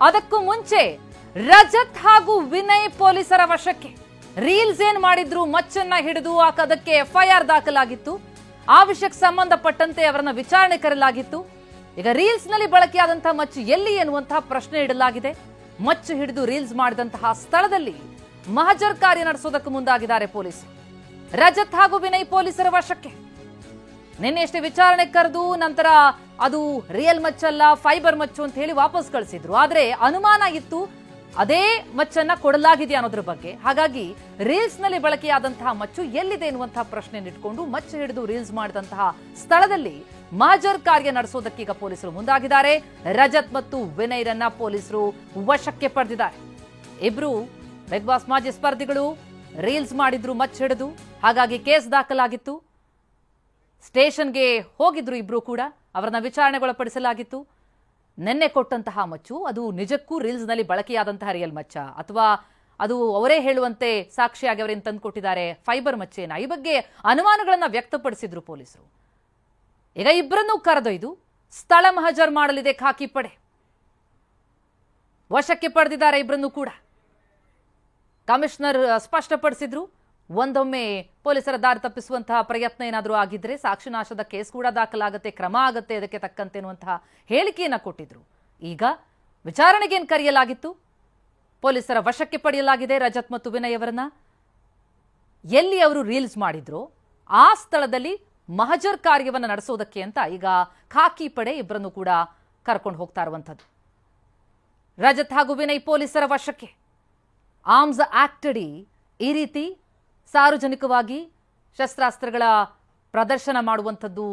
ಅದಕ್ಕೂ ಮುಂಚೆ ರಜತ್ ಹಾಗೂ ವಿನಯ್ ಪೊಲೀಸರ ವಶಕ್ಕೆ. ರೀಲ್ಸ್ ಏನ್ ಮಾಡಿದ್ರು ಮಚ್ಚನ್ನ ಹಿಡಿದು ಅದಕ್ಕೆ ಎಫ್ಐಆರ್ ದಾಖಲಾಗಿತ್ತು. ಆ ವಿಷಯಕ್ಕೆ ಸಂಬಂಧಪಟ್ಟಂತೆ ಅವರನ್ನ ವಿಚಾರಣೆ ಕರೆಯಲಾಗಿತ್ತು. ಈಗ ರೀಲ್ಸ್ ನಲ್ಲಿ ಬಳಕೆಯಾದಂತಹ ಮಚ್ಚು ಎಲ್ಲಿ ಎನ್ನುವಂತಹ ಪ್ರಶ್ನೆ ಇಡಲಾಗಿದೆ. ಮಚ್ಚು ಹಿಡಿದು ರೀಲ್ಸ್ ಮಾಡಿದಂತಹ ಸ್ಥಳದಲ್ಲಿ ಮಹಜರ್ ಕಾರ್ಯ ನಡೆಸೋದಕ್ಕೆ ಮುಂದಾಗಿದ್ದಾರೆ ಪೊಲೀಸರು. ರಜತ್ ಹಾಗೂ ವಿನಯ್ ಪೊಲೀಸರ ವಶಕ್ಕೆ. ನಿನ್ನೆಷ್ಟೇ ವಿಚಾರಣೆ ಕರೆದು ನಂತರ ಅದು ರಿಯಲ್ ಮಚ್ಚಲ್ಲ, ಫೈಬರ್ ಮಚ್ಚು ಅಂತ ಹೇಳಿ ವಾಪಸ್ ಕಳಿಸಿದ್ರು. ಆದ್ರೆ ಅನುಮಾನ ಇತ್ತು ಅದೇ ಮಚ್ಚನ್ನ ಕೊಡಲಾಗಿದೆ ಅನ್ನೋದ್ರ ಬಗ್ಗೆ. ಹಾಗಾಗಿ ರೀಲ್ಸ್ ನಲ್ಲಿ ಬಳಕೆಯಾದಂತಹ ಮಚ್ಚು ಎಲ್ಲಿದೆ ಎನ್ನುವಂತಹ ಪ್ರಶ್ನೆ ಇಟ್ಕೊಂಡು ಮಚ್ಚು ಹಿಡಿದು ರೀಲ್ಸ್ ಮಾಡಿದಂತಹ ಸ್ಥಳದಲ್ಲಿ ಮಹಜರ್ ಕಾರ್ಯ ನಡೆಸೋದಕ್ಕೆ ಈಗ ಪೊಲೀಸರು ಮುಂದಾಗಿದ್ದಾರೆ. ರಜತ್ ಮತ್ತು ವಿನಯ್ರನ್ನ ಪೊಲೀಸರು ವಶಕ್ಕೆ ಪಡೆದಿದ್ದಾರೆ. ಇಬ್ರು ಬಿಗ್ ಬಾಸ್ ಮಾಜಿ ಸ್ಪರ್ಧಿಗಳು ರೀಲ್ಸ್ ಮಾಡಿದ್ರು ಮಚ್ಚು ಹಿಡಿದು. ಹಾಗಾಗಿ ಕೇಸ್ ದಾಖಲಾಗಿತ್ತು. ಸ್ಟೇಷನ್ಗೆ ಹೋಗಿದ್ರು ಇಬ್ರು ಕೂಡ. ಅವರನ್ನ ವಿಚಾರಣೆಗೊಳಪಡಿಸಲಾಗಿತ್ತು. ನಿನ್ನೆ ಕೊಟ್ಟಂತಹ ಮಚ್ಚು ಅದು ನಿಜಕ್ಕೂ ರೀಲ್ಸ್ ನಲ್ಲಿ ಬಳಕೆಯಾದಂತಹ ರಿಯಲ್ ಮಚ್ಚ ಅಥವಾ ಅದು ಅವರೇ ಹೇಳುವಂತೆ ಸಾಕ್ಷಿಯಾಗಿ ಅವರೇನು ತಂದು ಕೊಟ್ಟಿದ್ದಾರೆ ಫೈಬರ್ ಮಚ್ಚೇನಾ, ಈ ಬಗ್ಗೆ ಅನುಮಾನಗಳನ್ನ ವ್ಯಕ್ತಪಡಿಸಿದ್ರು ಪೊಲೀಸರು. ಈಗ ಇಬ್ಬರನ್ನೂ ಕರೆದೊಯ್ದು ಸ್ಥಳ ಮಹಜರ್ ಮಾಡಲಿದೆ ಖಾಕಿ ಪಡೆ. ವಶಕ್ಕೆ ಪಡೆದಿದ್ದಾರೆ ಇಬ್ಬರನ್ನೂ ಕೂಡ. ಕಮಿಷನರ್ ಸ್ಪಷ್ಟಪಡಿಸಿದ್ರು, ಒಂದೊಮ್ಮೆ ಪೊಲೀಸರ ದಾರಿ ತಪ್ಪಿಸುವಂತಹ ಪ್ರಯತ್ನ ಏನಾದರೂ ಆಗಿದ್ರೆ ಸಾಕ್ಷಿ ನಾಶದ ಕೇಸ್ ಕೂಡ ದಾಖಲಾಗುತ್ತೆ, ಕ್ರಮ ಆಗುತ್ತೆ ಅದಕ್ಕೆ ತಕ್ಕಂತೆ ಎನ್ನುವಂತಹ ಹೇಳಿಕೆಯನ್ನ ಕೊಟ್ಟಿದ್ರು. ಈಗ ವಿಚಾರಣೆಗೇನು ಕರೆಯಲಾಗಿತ್ತು, ಪೊಲೀಸರ ವಶಕ್ಕೆ ಪಡೆಯಲಾಗಿದೆ ರಜತ್ ಮತ್ತು ವಿನಯ್ ಅವರನ್ನ. ಎಲ್ಲಿ ಅವರು ರೀಲ್ಸ್ ಮಾಡಿದ್ರು ಆ ಸ್ಥಳದಲ್ಲಿ ಮಹಜರ್ ಕಾರ್ಯವನ್ನು ನಡೆಸೋದಕ್ಕೆ ಅಂತ ಈಗ ಖಾಕಿ ಪಡೆ ಇಬ್ಬರನ್ನು ಕೂಡ ಕರ್ಕೊಂಡು ಹೋಗ್ತಾ ಇರುವಂಥದ್ದು. ರಜತ್ ಹಾಗೂ ವಿನಯ್ ಪೊಲೀಸರ ವಶಕ್ಕೆ. ಆರ್ಮ್ಸ್ ಆಕ್ಟ್ ಅಡಿ ಈ ರೀತಿ ಸಾರ್ವಜನಿಕವಾಗಿ ಶಸ್ತ್ರಾಸ್ತ್ರಗಳ ಪ್ರದರ್ಶನ ಮಾಡುವಂಥದ್ದು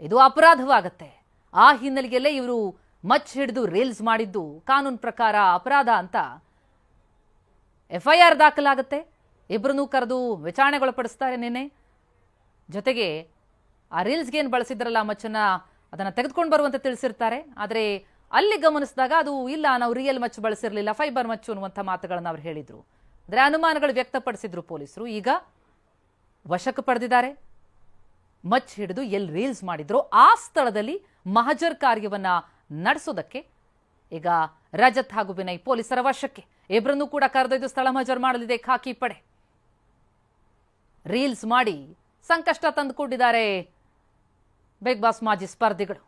ಇದು ಅಪರಾಧವಾಗತ್ತೆ. ಆ ಹಿನ್ನೆಲೆಯಲ್ಲೇ ಇವರು ಮಚ್ ಹಿಡಿದು ರೀಲ್ಸ್ ಮಾಡಿದ್ದು ಕಾನೂನು ಪ್ರಕಾರ ಅಪರಾಧ ಅಂತ ಎಫ್ಐಆರ್ ದಾಖಲಾಗುತ್ತೆ. ಇಬ್ಬರನ್ನೂ ಕರೆದು ವಿಚಾರಣೆಗೊಳಪಡಿಸ್ತಾರೆ ನಿನ್ನೆ. ಜೊತೆಗೆ ಆ ರೀಲ್ಸ್ಗೆ ಏನು ಬಳಸಿದ್ರಲ್ಲ ಮಚ್ಚನ್ನ ಅದನ್ನು ತೆಗೆದುಕೊಂಡು ಬರುವಂತೆ ತಿಳಿಸಿರ್ತಾರೆ. ಆದರೆ ಅಲ್ಲಿ ಗಮನಿಸಿದಾಗ ಅದು ಇಲ್ಲ, ನಾವು ರಿಯಲ್ ಮಚ್ ಬಳಸಿರಲಿಲ್ಲ, ಫೈಬರ್ ಮಚ್ಚು ಅನ್ನುವಂಥ ಮಾತುಗಳನ್ನು ಅವ್ರು ಹೇಳಿದ್ರು. ಅಂದರೆ ಅನುಮಾನಗಳು ವ್ಯಕ್ತಪಡಿಸಿದ್ರು ಪೊಲೀಸರು. ಈಗ ವಶಕ್ಕೆ ಪಡೆದಿದ್ದಾರೆ. ಮಚ್ ಹಿಡಿದು ಎಲ್ಲಿ ರೀಲ್ಸ್ ಮಾಡಿದ್ರು ಆ ಸ್ಥಳದಲ್ಲಿ ಮಹಜರ್ ಕಾರ್ಯವನ್ನ ನಡೆಸೋದಕ್ಕೆ ಈಗ ರಜತ್ ಹಾಗೂ ವಿನಯ್ ಪೊಲೀಸರ ವಶಕ್ಕೆ. ಇಬ್ಬರನ್ನೂ ಕೂಡ ಕರೆದೊಯ್ದು ಸ್ಥಳ ಮಹಜರ್ ಮಾಡಲಿದೆ ಖಾಕಿ ಪಡೆ. ರೀಲ್ಸ್ ಮಾಡಿ ಸಂಕಷ್ಟ ತಂದುಕೊಂಡಿದ್ದಾರೆ ಬಿಗ್ ಬಾಸ್ ಮಾಜಿ ಸ್ಪರ್ಧಿಗಳು.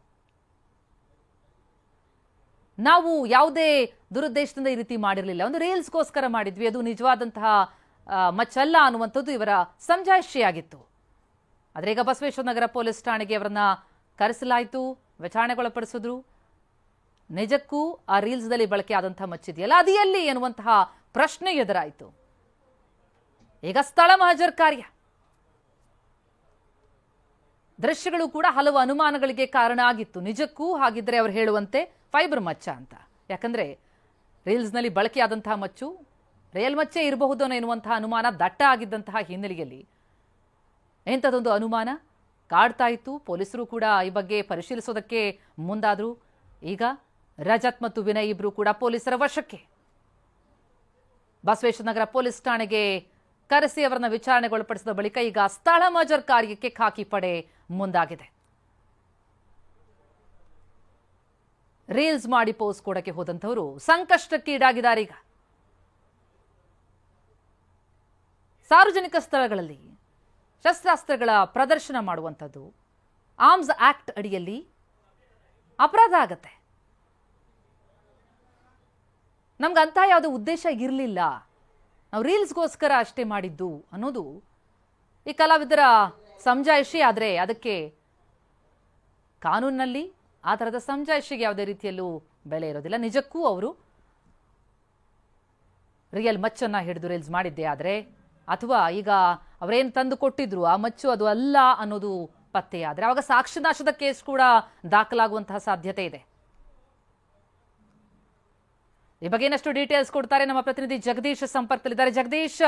ನಾವು ಯಾವುದೇ ದುರುದ್ದೇಶದಿಂದ ಈ ರೀತಿ ಮಾಡಿರಲಿಲ್ಲ, ಒಂದು ರೀಲ್ಸ್ಗೋಸ್ಕರ ಮಾಡಿದ್ವಿ, ಅದು ನಿಜವಾದಂತಹ ಮಚ್ಚಲ್ಲ ಅನ್ನುವಂಥದ್ದು ಇವರ ಸಮಜಾಯಿಷಿಯಾಗಿತ್ತು. ಆದರೆ ಈಗ ಬಸವೇಶ್ವರ ನಗರ ಪೊಲೀಸ್ ಠಾಣೆಗೆ ಅವರನ್ನ ಕರೆಸಲಾಯಿತು, ವಿಚಾರಣೆಗೊಳಪಡಿಸಿದ್ರು. ನಿಜಕ್ಕೂ ಆ ರೀಲ್ಸ್ದಲ್ಲಿ ಬಳಕೆಯಾದಂತಹ ಮಚ್ಚಿದೆಯಲ್ಲ ಅದು ಎಲ್ಲಿ ಎನ್ನುವಂತಹ ಪ್ರಶ್ನೆ ಎದುರಾಯಿತು. ಈಗ ಸ್ಥಳ ಮಹಜರ್ ಕಾರ್ಯ. ದೃಶ್ಯಗಳು ಕೂಡ ಹಲವು ಅನುಮಾನಗಳಿಗೆ ಕಾರಣ ಆಗಿತ್ತು. ನಿಜಕ್ಕೂ ಹಾಗಿದ್ರೆ ಅವರು ಹೇಳುವಂತೆ ಫೈಬರ್ ಮಚ್ಚ ಅಂತ. ಯಾಕಂದ್ರೆ ರೀಲ್ಸ್ನಲ್ಲಿ ಬಳಕೆಯಾದಂತಹ ಮಚ್ಚು ರಿಯಲ್ ಮಚ್ಚೆ ಇರಬಹುದು ಎನ್ನುವಂತಹ ಅನುಮಾನ ದಟ್ಟ ಆಗಿದ್ದಂತಹ ಹಿನ್ನೆಲೆಯಲ್ಲಿ ಎಂಥದೊಂದು ಅನುಮಾನ ಕಾಡ್ತಾ ಇತ್ತು. ಪೊಲೀಸರು ಕೂಡ ಈ ಬಗ್ಗೆ ಪರಿಶೀಲಿಸೋದಕ್ಕೆ ಮುಂದಾದ್ರು. ಈಗ ರಜತ್ ಮತ್ತು ವಿನಯ್ ಇಬ್ರು ಕೂಡ ಪೊಲೀಸರ ವಶಕ್ಕೆ. ಬಸವೇಶ್ವರ ನಗರ ಪೊಲೀಸ್ ಠಾಣೆಗೆ ಕರೆಸಿ ಅವರನ್ನ ವಿಚಾರಣೆಗೊಳಪಡಿಸಿದ ಬಳಿಕ ಈಗ ಸ್ಥಳ ಮಹಜರ್ ಕಾರ್ಯಕ್ಕೆ ಖಾಕಿ ಪಡೆ ಮುಂದಾಗಿದೆ. ರೀಲ್ಸ್ ಮಾಡಿ ಪೋಸ್ಟ್ ಕೊಡಕ್ಕೆ ಹೋದಂಥವರು ಸಂಕಷ್ಟಕ್ಕೆ ಈಡಾಗಿದ್ದಾರೆ. ಈಗ ಸಾರ್ವಜನಿಕ ಸ್ಥಳಗಳಲ್ಲಿ ಶಸ್ತ್ರಾಸ್ತ್ರಗಳ ಪ್ರದರ್ಶನ ಮಾಡುವಂಥದ್ದು ಆರ್ಮ್ಸ್ ಆಕ್ಟ್ ಅಡಿಯಲ್ಲಿ ಅಪರಾಧ ಆಗತ್ತೆ. ನಮ್ಗೆ ಅಂತ ಯಾವುದೇ ಉದ್ದೇಶ ಇರಲಿಲ್ಲ, ನಾವು ರೀಲ್ಸ್ಗೋಸ್ಕರ ಅಷ್ಟೇ ಮಾಡಿದ್ದು ಅನ್ನೋದು ಈ ಕಲಾವಿದರ ಸಮಜಾಯಿಷಿ. ಆದರೆ ಅದಕ್ಕೆ ಕಾನೂನಿನಲ್ಲಿ ಆ ಥರದ ಸಮಜಾಯಿಷಿಗೆ ಯಾವುದೇ ರೀತಿಯಲ್ಲೂ ಬೆಲೆ ಇರೋದಿಲ್ಲ. ನಿಜಕ್ಕೂ ಅವರು ರಿಯಲ್ ಮಚ್ಚನ್ನ ಹಿಡಿದು ರೀಲ್ಸ್ ಮಾಡಿದ್ದೆ ಆದರೆ ಅಥವಾ ಈಗ ಅವರೇನು ತಂದು ಕೊಟ್ಟಿದ್ರು ಆ ಮಚ್ಚು ಅದು ಅಲ್ಲ ಅನ್ನೋದು ಪತ್ತೆಯಾದರೆ ಆವಾಗ ಸಾಕ್ಷಿನಾಶದ ಕೇಸ್ ಕೂಡ ದಾಖಲಾಗುವಂತಹ ಸಾಧ್ಯತೆ ಇದೆ. ಈ ಬಗ್ಗೆ ಇನ್ನಷ್ಟು ಡೀಟೇಲ್ಸ್ ಕೊಡ್ತಾರೆ ನಮ್ಮ ಪ್ರತಿನಿಧಿ ಜಗದೀಶ್ ಸಂಪರ್ಕದಲ್ಲಿದ್ದಾರೆ. ಜಗದೀಶ್,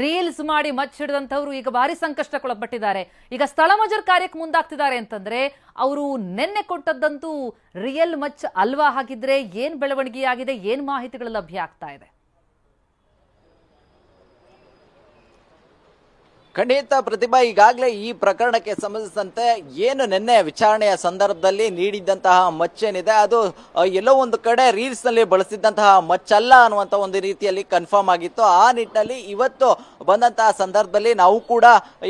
ರೀಲ್ಸ್ ಮಾಡಿ ಮಚ್ ಹಿಡಿದಂಥವ್ರು ಈಗ ಭಾರಿ ಸಂಕಷ್ಟಕ್ಕೊಳಪಟ್ಟಿದ್ದಾರೆ. ಈಗ ಸ್ಥಳ ಮಹಜರ್ ಕಾರ್ಯಕ್ಕೆ ಮುಂದಾಗ್ತಿದ್ದಾರೆ ಅಂತಂದ್ರೆ ಅವರು ನಿನ್ನೆ ಕೊಟ್ಟದ್ದಂತೂ ರಿಯಲ್ ಮಚ್ ಅಲ್ವಾ? ಹಾಗಿದ್ರೆ ಏನ್ ಬೆಳವಣಿಗೆ ಆಗಿದೆ, ಏನ್ ಮಾಹಿತಿಗಳು ಲಭ್ಯ ಆಗ್ತಾ ಇದೆ? ಖಂಡಿತ ಪ್ರತಿಭಾ, ಈಗಾಗಲೇ ಈ ಪ್ರಕರಣಕ್ಕೆ ಸಂಬಂಧಿಸಿದಂತೆ ಏನು ನಿನ್ನೆ ವಿಚಾರಣೆಯ ಸಂದರ್ಭದಲ್ಲಿ ನೀಡಿದ್ದಂತಹ ಮಚ್ಚೇನಿದೆ ಅದು ಎಲ್ಲೋ ಒಂದು ಕಡೆ ರೀಲ್ಸ್ ನಲ್ಲಿ ಬಳಸಿದ್ದಂತಹ ಮಚ್ಚಲ್ಲ ಅನ್ನುವಂತ ಒಂದು ರೀತಿಯಲ್ಲಿ ಕನ್ಫರ್ಮ್ ಆಗಿತ್ತು. ಆ ನಿಟ್ಟಿನಲ್ಲಿ ಇವತ್ತು ಬಂದಂತಹ ಸಂದರ್ಭದಲ್ಲಿ ನಾವು ಕೂಡ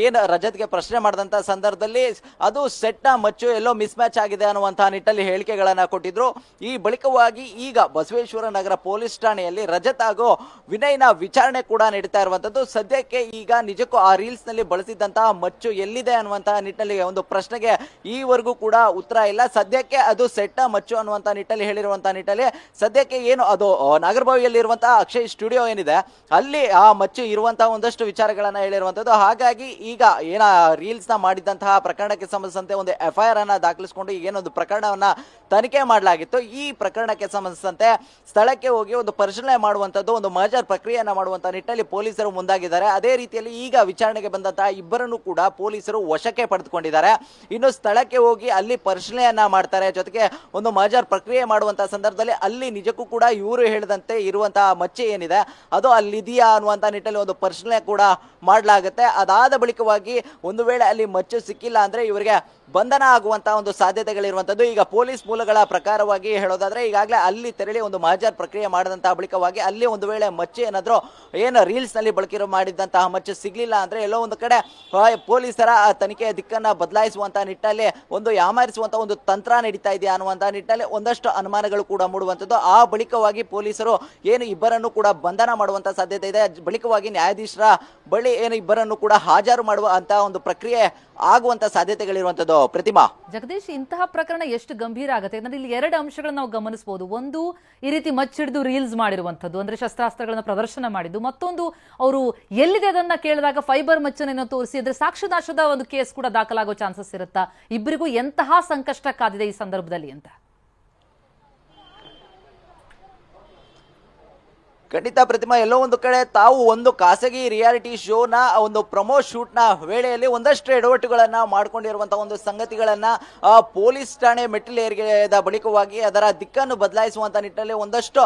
ಏನು ರಜತ್ಗೆ ಪ್ರಶ್ನೆ ಮಾಡಿದಂತಹ ಸಂದರ್ಭದಲ್ಲಿ ಅದು ಸೆಟ್ ನ ಮಚ್ಚು ಎಲ್ಲೋ ಮಿಸ್ ಮ್ಯಾಚ್ ಆಗಿದೆ ಅನ್ನುವಂತಹ ನಿಟ್ಟಲ್ಲಿ ಹೇಳಿಕೆಗಳನ್ನ ಕೊಟ್ಟಿದ್ರು. ಈ ಬಳಿಕವಾಗಿ ಈಗ ಬಸವೇಶ್ವರ ನಗರ ಪೊಲೀಸ್ ಠಾಣೆಯಲ್ಲಿ ರಜತ್ ಹಾಗೂ ವಿನಯ್ನ ವಿಚಾರಣೆ ಕೂಡ ನಡೀತಾ ಇರುವಂತದ್ದು. ಸದ್ಯಕ್ಕೆ ಈಗ ನಿಜಕ್ಕೂ ಆ ರೀಲ್ಸ್ ನಲ್ಲಿ ಬಳಸಿದಂತಹ ಮಚ್ಚು ಎಲ್ಲಿದೆ ಅನ್ನುವಂತಹ ನಿಟ್ಟಿನಲ್ಲಿ ಒಂದು ಪ್ರಶ್ನೆಗೆ ಈವರೆಗೂ ಕೂಡ ಉತ್ತರ ಇಲ್ಲ. ಸದ್ಯಕ್ಕೆ ಅದು ಸೆಟ್ ಮಚ್ಚು ಅನ್ನುವಂತಹ ನಿಟ್ಟಲ್ಲಿ ಹೇಳಿರುವಂತಹ ನಿಟ್ಟಲ್ಲಿ ಸದ್ಯಕ್ಕೆ ಏನು ಅದು ನಾಗರಬಾವಿಯಲ್ಲಿ ಇರುವಂತಹ ಅಕ್ಷಯ್ ಸ್ಟುಡಿಯೋ ಏನಿದೆ ಅಲ್ಲಿ ಆ ಮಚ್ಚು ಇರುವಂತಹ ಒಂದಷ್ಟು ವಿಚಾರಗಳನ್ನ ಹೇಳಿರುವಂತದ್ದು. ಹಾಗಾಗಿ ಈಗ ಏನ ರೀಲ್ಸ್ ನ ಮಾಡಿದಂತಹ ಪ್ರಕರಣಕ್ಕೆ ಸಂಬಂಧಿಸಿದಂತೆ ಒಂದು FIR ಅನ್ನ ದಾಖಲಿಸಿಕೊಂಡು ಏನೊಂದು ಪ್ರಕರಣವನ್ನ ತನಿಖೆ ಮಾಡಲಾಗಿತ್ತು. ಈ ಪ್ರಕರಣಕ್ಕೆ ಸಂಬಂಧಿಸಿದಂತೆ ಸ್ಥಳಕ್ಕೆ ಹೋಗಿ ಒಂದು ಪರಿಶೀಲನೆ ಮಾಡುವಂತದ್ದು, ಒಂದು ಮಹಜರ್ ಪ್ರಕ್ರಿಯೆಯನ್ನ ಮಾಡುವಂತಹ ನಿಟ್ಟಲ್ಲಿ ಪೊಲೀಸರು ಮುಂದಾಗಿದ್ದಾರೆ. ಅದೇ ರೀತಿಯಲ್ಲಿ ಈಗ ವಿಚಾರಣೆಗೆ ಬಂದಂತಹ ಇಬ್ಬರನ್ನು ಕೂಡ ಪೊಲೀಸರು ವಶಕ್ಕೆ ಪಡೆದುಕೊಂಡಿದ್ದಾರೆ. ಇನ್ನು ಸ್ಥಳಕ್ಕೆ ಹೋಗಿ ಅಲ್ಲಿ ಪರಿಶೀಲನೆಯನ್ನ ಮಾಡ್ತಾರೆ. ಜೊತೆಗೆ ಒಂದು ಮಹಜರ್ ಪ್ರಕ್ರಿಯೆ ಮಾಡುವಂತಹ ಸಂದರ್ಭದಲ್ಲಿ ಅಲ್ಲಿ ನಿಜಕ್ಕೂ ಕೂಡ ಇವರು ಹೇಳಿದಂತೆ ಇರುವಂತಹ ಮಚ್ಚೆ ಏನಿದೆ ಅದು ಅಲ್ಲಿದೆಯಾ ಅನ್ನುವಂತಹ ನಿಟ್ಟಲ್ಲಿ ಒಂದು ಪರಿಶೀಲನೆ ಕೂಡ ಮಾಡಲಾಗುತ್ತೆ. ಅದಾದ ಬಳಿಕವಾಗಿ ಒಂದು ವೇಳೆ ಅಲ್ಲಿ ಮಚ್ಚು ಸಿಕ್ಕಿಲ್ಲ ಅಂದ್ರೆ ಇವರಿಗೆ ಬಂಧನ ಆಗುವಂತಹ ಒಂದು ಸಾಧ್ಯತೆಗಳಿರುವಂತದ್ದು. ಈಗ ಪೊಲೀಸ್ ಮೂಲಗಳ ಪ್ರಕಾರವಾಗಿ ಹೇಳೋದಾದ್ರೆ ಈಗಾಗಲೇ ಅಲ್ಲಿ ತೆರಳಿ ಒಂದು ಮಹಜರ್ ಪ್ರಕ್ರಿಯೆ ಮಾಡಿದಂತಹ ಬಳಿಕವಾಗಿ ಅಲ್ಲಿ ಒಂದು ವೇಳೆ ಮಚ್ಚು ಏನಾದ್ರೂ ಏನು ರೀಲ್ಸ್ ನಲ್ಲಿ ಬಳಕೆ ಮಾಡಿದಂತಹ ಮಚ್ಚು ಸಿಗ್ಲಿಲ್ಲ ಅಂದ್ರೆ ಎಲ್ಲೋ ಒಂದು ಕಡೆ ಪೊಲೀಸರ ತನಿಖೆಯ ದಿಕ್ಕನ್ನ ಬದಲಾಯಿಸುವಂತಹ ನಿಟ್ಟಲ್ಲಿ ಒಂದು ಯಾಮಾರಿಸುವಂತಹ ಒಂದು ತಂತ್ರ ನಡೀತಾ ಇದೆಯಾ ಅನ್ನುವಂತಹ ನಿಟ್ಟಲ್ಲಿ ಒಂದಷ್ಟು ಅನುಮಾನಗಳು ಕೂಡ ಮೂಡುವಂತದ್ದು. ಆ ಬಳಿಕವಾಗಿ ಪೊಲೀಸರು ಏನು ಇಬ್ಬರನ್ನು ಕೂಡ ಬಂಧನ ಮಾಡುವಂತಹ ಸಾಧ್ಯತೆ ಇದೆ. ಬಳಿಕವಾಗಿ ನ್ಯಾಯಾಧೀಶರ ಬಳಿ ಏನು ಇಬ್ಬರನ್ನು ಕೂಡ ಹಾಜರು ಮಾಡುವಂತಹ ಒಂದು ಪ್ರಕ್ರಿಯೆ ಆಗುವಂತ ಸಾಧ್ಯತೆಗಳಿರುವಂತದ್ದು. ಪ್ರತಿಮಾ, ಜಗದೀಶ್, ಇಂತಹ ಪ್ರಕರಣ ಎಷ್ಟು ಗಂಭೀರ ಆಗುತ್ತೆ ಅಂದ್ರೆ ಇಲ್ಲಿ ಎರಡು ಅಂಶಗಳನ್ನ ನಾವು ಗಮನಿಸಬಹುದು. ಒಂದು, ಈ ರೀತಿ ಮಚ್ಚಿಡಿದು ರೀಲ್ಸ್ ಮಾಡಿರುವಂತದ್ದು, ಅಂದ್ರೆ ಶಸ್ತ್ರಾಸ್ತ್ರಗಳನ್ನ ಪ್ರದರ್ಶನ ಮಾಡಿದ್ದು. ಮತ್ತೊಂದು, ಅವರು ಎಲ್ಲಿದೆ ಅದನ್ನ ಕೇಳಿದಾಗ ಫೈಬರ್ ಮಚ್ಚನ್ನು ತೋರಿಸಿ ಅಂದ್ರೆ ಸಾಕ್ಷ್ಯನಾಶದ ಒಂದು ಕೇಸ್ ಕೂಡ ದಾಖಲಾಗೋ ಚಾನ್ಸಸ್ ಇರುತ್ತಾ? ಇಬ್ಬರಿಗೂ ಎಂತಹ ಸಂಕಷ್ಟ ಕಾದಿದೆ ಈ ಸಂದರ್ಭದಲ್ಲಿ ಅಂತ? ಖಂಡಿತ ಪ್ರತಿಮಾ, ಎಲ್ಲೋ ಒಂದು ಕಡೆ ತಾವು ಒಂದು ಖಾಸಗಿ ರಿಯಾಲಿಟಿ ಶೋನ ಒಂದು ಪ್ರಮೋ ಶೂಟ್ ನ ವೇಳೆಯಲ್ಲಿ ಒಂದಷ್ಟು ಎಡವಟ್ಟುಗಳನ್ನ ಮಾಡ್ಕೊಂಡಿರುವಂತಹ ಒಂದು ಸಂಗತಿಗಳನ್ನ ಪೊಲೀಸ್ ಠಾಣೆ ಮೆಟ್ಟಿಲೇರಿದ ಬಳಿಕವಾಗಿ ಅದರ ದಿಕ್ಕನ್ನು ಬದಲಾಯಿಸುವಂತ ನಿಟ್ಟಿನಲ್ಲಿ ಒಂದಷ್ಟು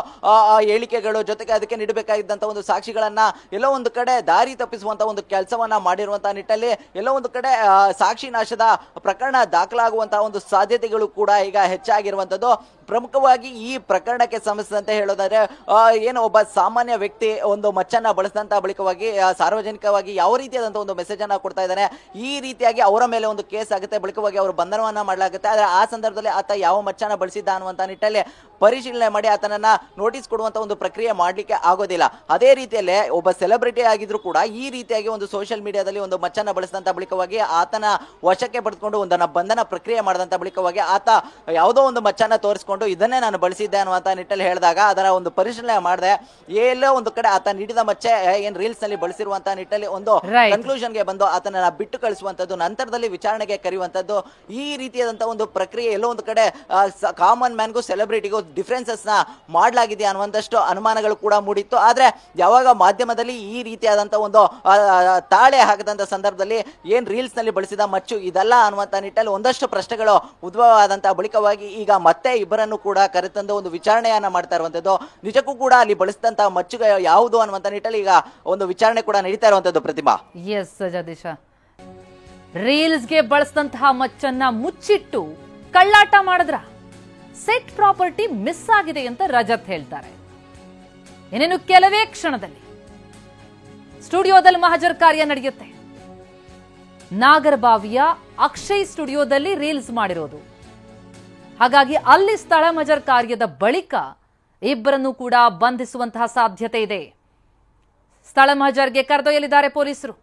ಹೇಳಿಕೆಗಳು ಜೊತೆಗೆ ಅದಕ್ಕೆ ನೀಡಬೇಕಾಗಿದ್ದಂತಹ ಒಂದು ಸಾಕ್ಷಿಗಳನ್ನ ಎಲ್ಲೋ ಒಂದು ಕಡೆ ದಾರಿ ತಪ್ಪಿಸುವಂತ ಒಂದು ಕೆಲಸವನ್ನ ಮಾಡಿರುವಂತಹ ನಿಟ್ಟಲ್ಲಿ ಎಲ್ಲೋ ಒಂದು ಕಡೆ ಸಾಕ್ಷಿ ನಾಶದ ಪ್ರಕರಣ ದಾಖಲಾಗುವಂತಹ ಒಂದು ಸಾಧ್ಯತೆಗಳು ಕೂಡ ಈಗ ಹೆಚ್ಚಾಗಿರುವಂತದ್ದು. ಪ್ರಮುಖವಾಗಿ ಈ ಪ್ರಕರಣಕ್ಕೆ ಸಂಬಂಧಿಸಿದಂತೆ ಹೇಳೋದಾದ್ರೆ ಏನು ಒಬ್ಬ ಸಾಮಾನ್ಯ ವ್ಯಕ್ತಿ ಒಂದು ಮಚ್ಚನ್ನ ಬಳಸಿದಂತ ಬಳಿಕವಾಗಿ ಸಾರ್ವಜನಿಕವಾಗಿ ಯಾವ ರೀತಿಯಾದಂತಹ ಒಂದು ಮೆಸೇಜ್ ಅನ್ನ ಕೊಡ್ತಾ ಇದ್ದಾನೆ, ಈ ರೀತಿಯಾಗಿ ಅವರ ಮೇಲೆ ಒಂದು ಕೇಸ್ ಆಗುತ್ತೆ, ಬಳಿಕವಾಗಿ ಅವರು ಬಂಧನವನ್ನ ಮಾಡಲಾಗುತ್ತೆ. ಆದ್ರೆ ಆ ಸಂದರ್ಭದಲ್ಲಿ ಆತ ಯಾವ ಮಚ್ಚನ್ನ ಬಳಸಿದ್ದ ಅನ್ನುವಂತ ನಿಟ್ಟಲ್ಲಿ ಪರಿಶೀಲನೆ ಮಾಡಿ ಆತನನ್ನ ನೋಟಿಸ್ ಕೊಡುವಂತ ಒಂದು ಪ್ರಕ್ರಿಯೆ ಮಾಡ್ಲಿಕ್ಕೆ ಆಗೋದಿಲ್ಲ. ಅದೇ ರೀತಿಯಲ್ಲೇ ಒಬ್ಬ ಸೆಲೆಬ್ರಿಟಿ ಆಗಿದ್ರು ಕೂಡ ಈ ರೀತಿಯಾಗಿ ಒಂದು ಸೋಷಿಯಲ್ ಮೀಡಿಯಾದಲ್ಲಿ ಒಂದು ಮಚ್ಚನ್ನ ಬಳಸಿದಂತ ಬಳಿಕವಾಗಿ ಆತನ ವಶಕ್ಕೆ ಪಡೆದುಕೊಂಡು ಒಂದನ್ನ ಬಂಧನ ಪ್ರಕ್ರಿಯೆ ಮಾಡಿದಂತ ಬಳಿಕವಾಗಿ ಆತ ಯಾವುದೋ ಒಂದು ಮಚ್ಚನ್ನ ತೋರಿಸಿಕೊಂಡು ಇದನ್ನೇ ನಾನು ಬಳಸಿದ್ದೆ ಅನ್ನುವಂತ ನಿಟ್ಟಲ್ಲಿ ಹೇಳಿದಾಗ ಅದರ ಒಂದು ಪರಿಶೀಲನೆ ಮಾಡಿದೆ. ಎಲ್ಲೋ ಒಂದು ಕಡೆ ಆತ ನೀಡಿದ ಮಚ್ಚೆ ಏನ್ ರೀಲ್ಸ್ ನಲ್ಲಿ ಬಳಸಿರುವಂತಹ ನಿಟ್ಟಲ್ಲಿ ಒಂದು ಕನ್ಕ್ಲೂಷನ್ ಗೆ ಬಂದು ಆತನ ಬಿಟ್ಟು ಕಳಿಸುವಂತದ್ದು, ನಂತರದಲ್ಲಿ ವಿಚಾರಣೆಗೆ ಕರೆಯುವಂತದ್ದು, ಈ ರೀತಿಯಾದಂತಹ ಒಂದು ಪ್ರಕ್ರಿಯೆ ಎಲ್ಲೋ ಒಂದು ಕಡೆ ಕಾಮನ್ ಮ್ಯಾನ್ಗೂ ಸೆಲೆಬ್ರಿಟಿಗೂ ಡಿಫರೆನ್ಸಸ್ ನ ಮಾಡಲಾಗಿದೆ ಅನ್ನುವಂತಷ್ಟು ಅನುಮಾನಗಳು ಕೂಡ ಮೂಡಿತ್ತು. ಆದ್ರೆ ಯಾವಾಗ ಮಾಧ್ಯಮದಲ್ಲಿ ಈ ರೀತಿಯಾದಂತಹ ಒಂದು ತಾಳೆ ಹಾಕದಂತ ಸಂದರ್ಭದಲ್ಲಿ ಏನ್ ರೀಲ್ಸ್ ನಲ್ಲಿ ಬಳಸಿದ ಮಚ್ಚು ಇದಲ್ಲ ಅನ್ನುವಂತ ನಿಟ್ಟಲ್ಲಿ ಒಂದಷ್ಟು ಪ್ರಶ್ನೆಗಳು ಉದ್ಭವ ಆದಂತಹ ಬಳಿಕವಾಗಿ ಈಗ ಮತ್ತೆ ಇಬ್ಬರನ್ನು ಕೂಡ ಕರೆತಂದು ಒಂದು ವಿಚಾರಣೆಯನ್ನ ಮಾಡ್ತಾ ಇರುವಂತದ್ದು. ನಿಜಕ್ಕೂ ಕೂಡ ಅಲ್ಲಿ ಬಳಸಿದಂತಹ ಮಚ್ಚು ಯಾವುದು ಅನ್ನುವಂತ ನಿಟ್ಟಲ್ಲಿ ಈಗ ಒಂದು ವಿಚಾರಣೆ ಕೂಡ ನಡೀತಾ ಇರುವಂತದ್ದು. ಪ್ರತಿಮಾ, ಎಸ್ ಜಗದೀಶ, ರೀಲ್ಸ್ಗೆ ಬಳಸಿದಂತಹ ಮಚ್ಚನ್ನ ಮುಚ್ಚಿಟ್ಟು ಕಳ್ಳಾಟ ಮಾಡಿದ್ರ ಸೆಟ್ ಪ್ರಾಪರ್ಟಿ ಮಿಸ್ ಆಗಿದೆ ಅಂತ ರಜತ್ ಹೇಳ್ತಾರೆ. ಇನ್ನೇನು ಕೆಲವೇ ಕ್ಷಣದಲ್ಲಿ ಸ್ಟುಡಿಯೋದಲ್ಲಿ ಮಹಜರ್ ಕಾರ್ಯ ನಡೆಯುತ್ತೆ. ನಾಗರಬಾವಿಯ ಅಕ್ಷಯ್ ಸ್ಟುಡಿಯೋದಲ್ಲಿ ರೀಲ್ಸ್ ಮಾಡಿರೋದು. ಹಾಗಾಗಿ ಅಲ್ಲಿ ಸ್ಥಳ ಮಹಜರ್ ಕಾರ್ಯದ ಬಳಿಕ ಇಬ್ಬರನ್ನು ಕೂಡ ಬಂಧಿಸುವಂತಹ ಸಾಧ್ಯತೆ ಇದೆ. ಸ್ಥಳ ಮಹಜರ್ಗೆ ಕರೆದೊಯ್ಯಲಿದ್ದಾರೆ ಪೊಲೀಸರು.